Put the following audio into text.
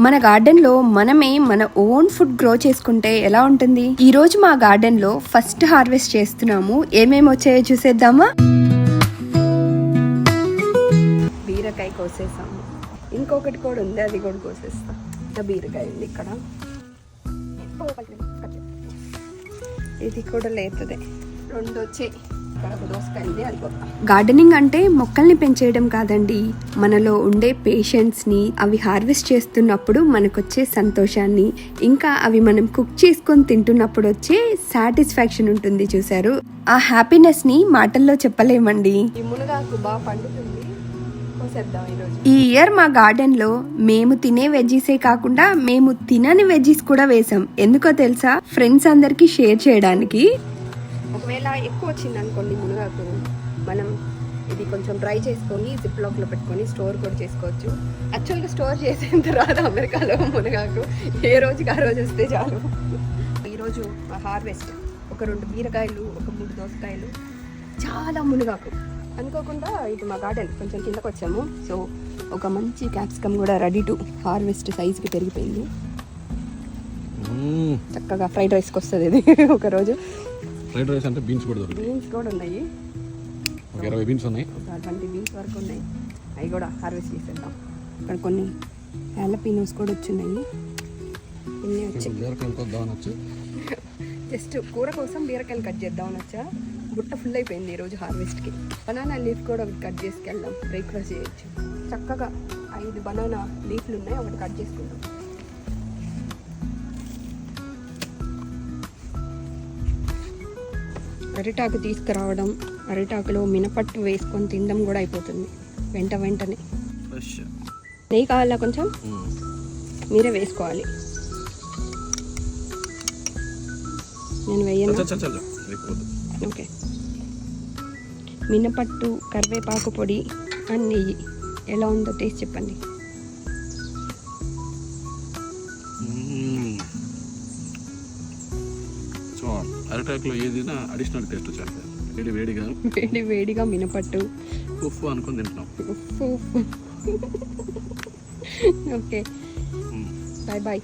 మన గార్డెన్ లో మనమే మన ఓన్ ఫుడ్ గ్రో చేసుకుంటే ఎలా ఉంటుంది? ఈ రోజు మా గార్డెన్ లో ఫస్ట్ హార్వెస్ట్ చేస్తున్నాము. ఏమేమి వచ్చాయో చూసేద్దామా? బీరకాయ కోసేసాము, ఇంకొకటి కూడా ఉంది, అది కూడా కోసేస్తా. బీరకాయ ఉంది ఇక్కడ, ఇది కూడా లేతదే. 2 వచ్చాయి. గార్డెనింగ్ అంటే మొక్కల్ని పెంచేయడం కాదండి, మనలో ఉండే పేషెన్స్ ని, అవి హార్వెస్ట్ చేస్తున్నప్పుడు మనకొచ్చే సంతోషాన్ని, ఇంకా అవి మనం కుక్ చేసుకొని తింటున్నప్పుడు వచ్చే సాటిస్ఫాక్షన్ ఉంటుంది చూసారు. ఆ హ్యాపీనెస్ ని మాటల్లో చెప్పలేమండి. ఈ మునగాకు బాగా పండుతుంది. ఈ ఇయర్ మా గార్డెన్ లో మేము తినే వెజ్జీసే కాకుండా మేము తినని వెజ్జీస్ కూడా వేసాం. ఎందుకో తెలుసా? ఫ్రెండ్స్ అందరికి షేర్ చేయడానికి. ఒకవేళ ఎక్కువ వచ్చింది అనుకోండి మునగాకు, మనం ఇది కొంచెం డ్రై చేసుకొని జిప్ లాక్లో పెట్టుకొని స్టోర్ కూడా చేసుకోవచ్చు. యాక్చువల్గా స్టోర్ చేసేంత రాదు అమెరికాలో మునగాకు, ఏ రోజుకి ఆ రోజు వస్తే చాలు. ఈరోజు హార్వెస్ట్ ఒక 2 బీరకాయలు, ఒక 3 దోసకాయలు, చాలా మునగాకు. అనుకోకుండా ఇది మా గార్డెన్ కొంచెం కిందకు వచ్చాము. సో ఒక మంచి క్యాప్సికమ్ కూడా రెడీ టు హార్వెస్ట్ సైజ్కి పెరిగిపోయింది. చక్కగా ఫ్రైడ్ రైస్కి వస్తుంది ఇది ఒకరోజు. ఫ్రైడ్ రైస్ అంటే బీన్స్ కూడా దొరుకుతాయి. బీన్స్ కూడా ఉన్నాయి, ఒక 20 బీన్స్ ఉన్నాయి, ఒక 20 బీన్స్ వరకు ఉన్నాయి. అవి కూడా హార్వెస్ట్ చేసేద్దాం. ఇక్కడ కొన్ని హ్యాలపీనోస్ కూడా వచ్చినాయి. ఇన్ని వచ్చాయి. జస్ట్ కూర కోసం బీరకాయలు కట్ చేద్దామని వచ్చా. బుట్ట ఫుల్ అయిపోయింది ఈరోజు హార్వెస్ట్కి. బనానా లీఫ్ కూడా ఒకటి కట్ చేసుకెళ్దాం, బ్రేక్ఫాస్ట్ చేయొచ్చు. చక్కగా 5 బనానా లీఫ్లు ఉన్నాయి, ఒకటి కట్ చేసుకుందాం. అరిటాకు తీసుకురావడం, అరిటాకులో మినపట్టు వేసుకొని తినడం కూడా అయిపోతుంది వెంటనే. నెయ్యి కావాలా కొంచెం? మీరే వేసుకోవాలి, నేను వేయను. ఓకే. మినపట్టు, కరివేపాకు పొడి అండ్ నెయ్యి ఎలా ఉందో టేస్ట్ చెప్పండి. అరటాకులో ఏదైనా అడిషనల్ టేస్ట్ వచ్చేస్తుంది. వేడిగా మినపట్టు ఉప్పు అనుకుని తింటున్నాం. Okay, bye bye.